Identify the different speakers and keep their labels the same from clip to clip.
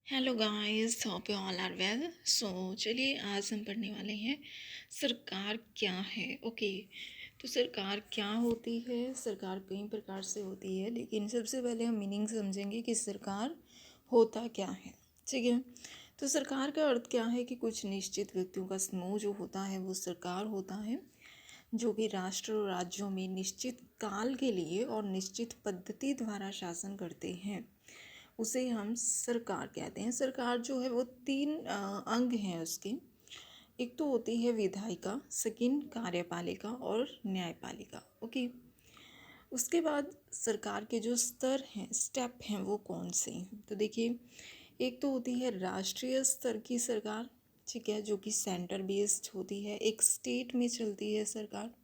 Speaker 1: Hello guys, hope you all are well. So चलिए आज हम पढ़ने वाले हैं सरकार क्या है। ओके, तो सरकार क्या होती है। सरकार कई प्रकार से होती है, लेकिन सबसे पहले हम मीनिंग समझेंगे कि सरकार होता क्या है। ठीक है, तो सरकार का अर्थ क्या है कि कुछ निश्चित व्यक्तियों का समूह जो होता है वो सरकार होता है, जो कि राष्ट्र और राज्यों में निश्चित काल के लिए और निश्चित पद्धति द्वारा शासन करते हैं। उसे हम सरकार कहते हैं। सरकार जो है वो तीन अंग हैं उसके। एक तो होती है विधायिका, सेकंड कार्यपालिका और न्यायपालिका। ओके, उसके बाद सरकार के जो स्तर हैं, स्टेप हैं, वो कौन से हैं। तो देखिए, एक तो होती है राष्ट्रीय स्तर की सरकार, ठीक है, जो कि सेंटर बेस्ड होती है, एक स्टेट में चलती है सरकार।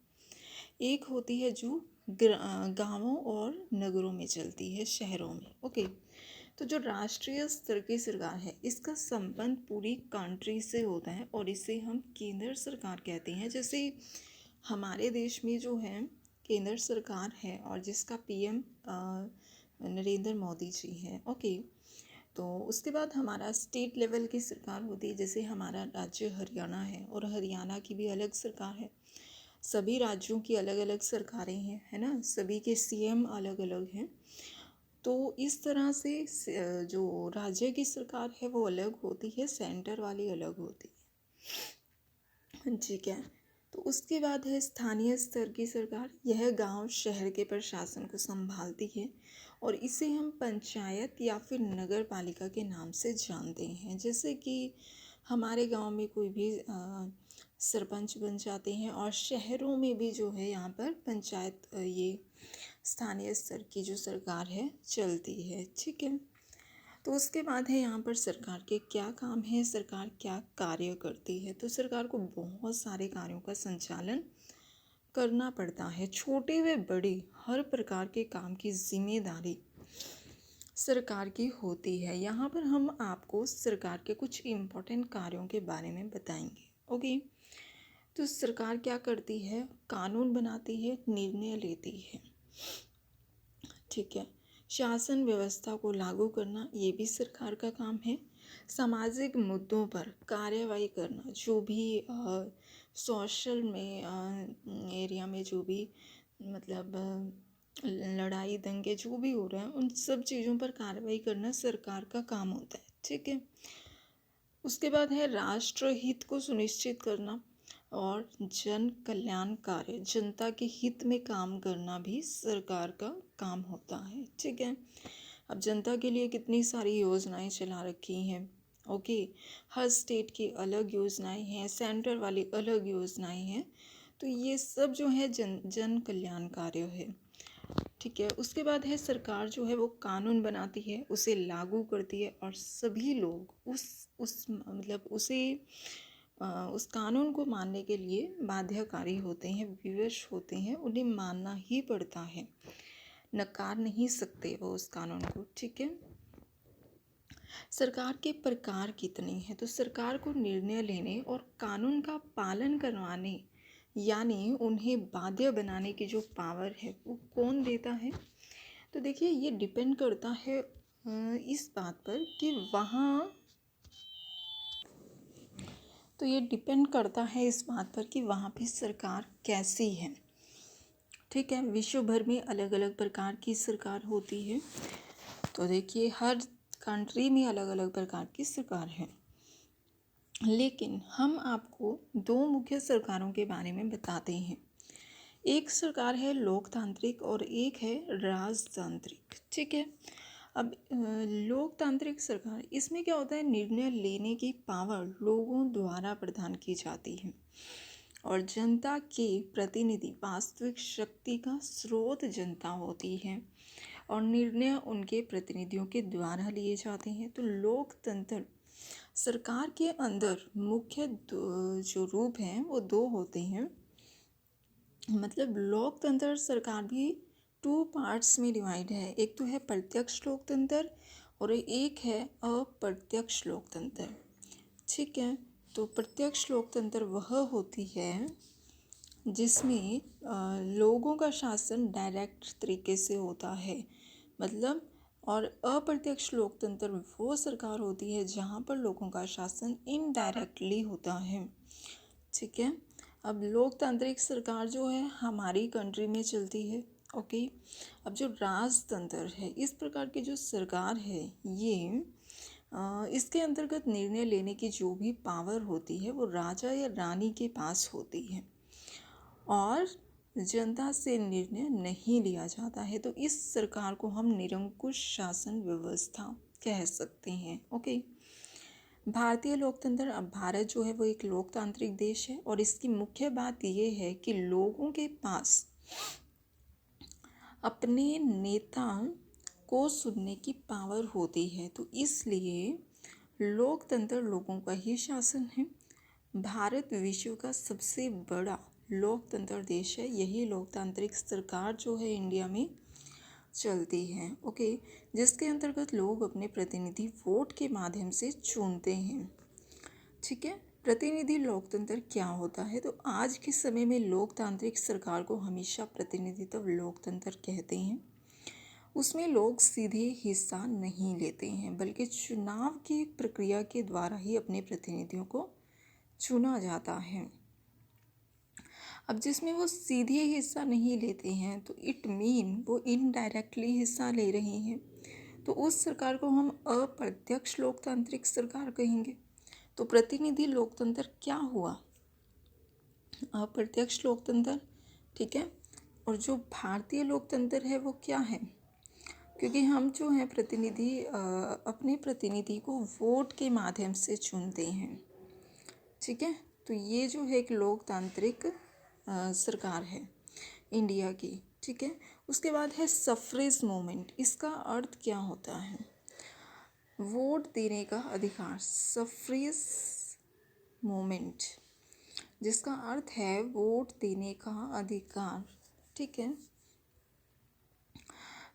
Speaker 1: एक होती है जो गांवों और नगरों में चलती है, शहरों में। ओके, तो जो राष्ट्रीय स्तर की सरकार है इसका संबंध पूरी कंट्री से होता है और इसे हम केंद्र सरकार कहते हैं। जैसे हमारे देश में जो है केंद्र सरकार है और जिसका पीएम नरेंद्र मोदी जी हैं। ओके, तो उसके बाद हमारा स्टेट लेवल की सरकार होती है। जैसे हमारा राज्य हरियाणा है और हरियाणा की भी अलग सरकार है। सभी राज्यों की अलग अलग सरकारें हैं, है ना, सभी के सीएम अलग अलग हैं। तो इस तरह से जो राज्य की सरकार है वो अलग होती है, सेंटर वाली अलग होती है। ठीक है, तो उसके बाद है स्थानीय स्तर की सरकार। यह गांव शहर के प्रशासन को संभालती है और इसे हम पंचायत या फिर नगर पालिका के नाम से जानते हैं। जैसे कि हमारे गांव में कोई भी सरपंच बन जाते हैं और शहरों में भी जो है यहाँ पर पंचायत, ये स्थानीय स्तर की जो सरकार है चलती है। ठीक है, तो उसके बाद है यहाँ पर सरकार के क्या काम है, सरकार क्या कार्य करती है। तो सरकार को बहुत सारे कार्यों का संचालन करना पड़ता है। छोटे व बड़े हर प्रकार के काम की जिम्मेदारी सरकार की होती है। यहाँ पर हम आपको सरकार के कुछ इम्पोर्टेंट कार्यों के बारे में बताएंगे। ओके, तो सरकार क्या करती है, कानून बनाती है, निर्णय लेती है। ठीक है, शासन व्यवस्था को लागू करना ये भी सरकार का काम है। सामाजिक मुद्दों पर कार्यवाही करना, जो भी सोशल में एरिया में जो भी मतलब लड़ाई दंगे जो भी हो रहे हैं उन सब चीज़ों पर कार्रवाई करना सरकार का काम होता है। ठीक है, उसके बाद है राष्ट्र हित को सुनिश्चित करना और जन कल्याण कार्य, जनता के हित में काम करना भी सरकार का काम होता है। ठीक है, अब जनता के लिए कितनी सारी योजनाएं चला रखी हैं। ओके, हर स्टेट की अलग योजनाएं हैं, सेंटर वाली अलग योजनाएं हैं। तो ये सब जो है जन कल्याण कार्य है। ठीक है, उसके बाद है सरकार जो है वो कानून बनाती है, उसे लागू करती है और सभी लोग उस मतलब उस कानून को मानने के लिए बाध्यकारी होते हैं, विवश होते हैं, उन्हें मानना ही पड़ता है, नकार नहीं सकते वो उस कानून को। ठीक है, सरकार के प्रकार कितने हैं। तो सरकार को निर्णय लेने और कानून का पालन करवाने यानी उन्हें बाध्य बनाने की जो पावर है वो कौन देता है। तो देखिए, ये डिपेंड करता है इस बात पर कि वहाँ पे सरकार कैसी है। ठीक है, विश्व भर में अलग अलग प्रकार की सरकार होती है। तो देखिए, हर कंट्री में अलग अलग प्रकार की सरकार है, लेकिन हम आपको दो मुख्य सरकारों के बारे में बताते हैं। एक सरकार है लोकतांत्रिक और एक है राजतांत्रिक। ठीक है, अब लोकतांत्रिक सरकार, इसमें क्या होता है, निर्णय लेने की पावर लोगों द्वारा प्रदान की जाती है और जनता के प्रतिनिधि, वास्तविक शक्ति का स्रोत जनता होती है और निर्णय उनके प्रतिनिधियों के द्वारा लिए जाते हैं। तो लोकतंत्र सरकार के अंदर मुख्य जो रूप हैं वो दो होते हैं। मतलब लोकतंत्र सरकार भी टू पार्ट्स में डिवाइड है। एक तो है प्रत्यक्ष लोकतंत्र और एक है अप्रत्यक्ष लोकतंत्र। ठीक है, तो प्रत्यक्ष लोकतंत्र वह होती है जिसमें लोगों का शासन डायरेक्ट तरीके से होता है। मतलब और अप्रत्यक्ष लोकतंत्र वो सरकार होती है जहाँ पर लोगों का शासन इनडायरेक्टली होता है। ठीक है। अब लोकतांत्रिक सरकार जो है हमारी कंट्री में चलती है। ओके। अब जो राजतंत्र है, इस प्रकार की जो सरकार है, ये इसके अंतर्गत निर्णय लेने की जो भी पावर होती है वो राजा या रानी के पास होती है और जनता से निर्णय नहीं लिया जाता है। तो इस सरकार को हम निरंकुश शासन व्यवस्था कह सकते हैं। ओके। भारतीय लोकतंत्र, अब भारत जो है वो एक लोकतांत्रिक देश है और इसकी मुख्य बात ये है कि लोगों के पास अपने नेता को सुनने की पावर होती है। तो इसलिए लोकतंत्र लोगों का ही शासन है। भारत विश्व का सबसे बड़ा लोकतंत्र देश है। यही लोकतांत्रिक सरकार जो है इंडिया में चलती है। ओके। जिसके अंतर्गत लोग अपने प्रतिनिधि वोट के माध्यम से चुनते हैं। ठीक है। प्रतिनिधि लोकतंत्र क्या होता है? तो आज के समय में लोकतांत्रिक सरकार को हमेशा प्रतिनिधित्व लोकतंत्र कहते हैं। उसमें लोग सीधे हिस्सा नहीं लेते हैं बल्कि चुनाव की प्रक्रिया के द्वारा ही अपने प्रतिनिधियों को चुना जाता है। अब जिसमें वो सीधे हिस्सा नहीं लेते हैं तो इट मीन वो इनडायरेक्टली हिस्सा ले रहे हैं, तो उस सरकार को हम अप्रत्यक्ष लोकतांत्रिक सरकार कहेंगे। तो प्रतिनिधि लोकतंत्र क्या हुआ? अप्रत्यक्ष लोकतंत्र। ठीक है। और जो भारतीय लोकतंत्र है वो क्या है? क्योंकि हम जो हैं प्रतिनिधि अपने प्रतिनिधि को वोट के माध्यम से चुनते हैं। ठीक है। तो ये जो है एक लोकतांत्रिक सरकार है इंडिया की। ठीक है। उसके बाद है सफ्रेज मूवमेंट। इसका अर्थ क्या होता है? वोट देने का अधिकार, सफ्रेज मूवमेंट, जिसका अर्थ है वोट देने का अधिकार। ठीक है।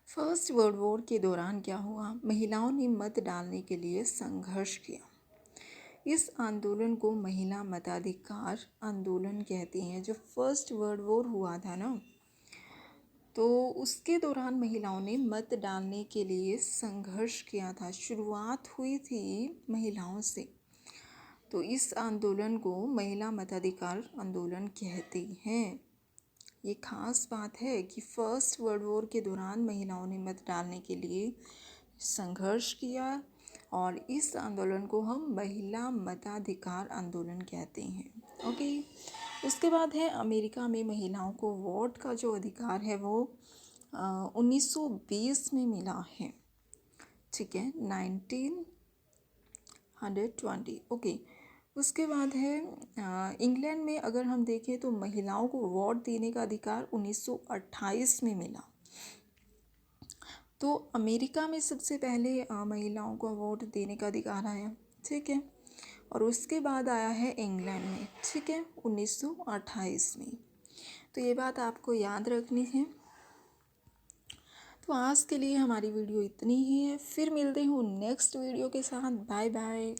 Speaker 1: फर्स्ट वर्ल्ड वॉर के दौरान क्या हुआ? महिलाओं ने मत डालने के लिए संघर्ष किया। इस आंदोलन को महिला मताधिकार आंदोलन कहते हैं। जो फर्स्ट वर्ल्ड वॉर हुआ था ना, तो उसके दौरान महिलाओं ने मत डालने के लिए संघर्ष किया था। शुरुआत हुई थी महिलाओं से। तो इस आंदोलन को महिला मताधिकार आंदोलन कहते हैं। ये खास बात है कि फर्स्ट वर्ल्ड वॉर के दौरान महिलाओं ने मत डालने के लिए संघर्ष किया और इस आंदोलन को हम महिला मताधिकार आंदोलन कहते हैं। ओके। उसके बाद है अमेरिका में महिलाओं को वोट का जो अधिकार है वो 1920 में मिला है। ठीक है। 1920। ओके। उसके बाद है इंग्लैंड में अगर हम देखें तो महिलाओं को वोट देने का अधिकार 1928 में मिला। तो अमेरिका में सबसे पहले महिलाओं को वोट देने का अधिकार आया। ठीक है। और उसके बाद आया है इंग्लैंड में। ठीक है। 1928 में। तो ये बात आपको याद रखनी है। तो आज के लिए हमारी वीडियो इतनी ही है। फिर मिलते हूँ नेक्स्ट वीडियो के साथ। Bye bye.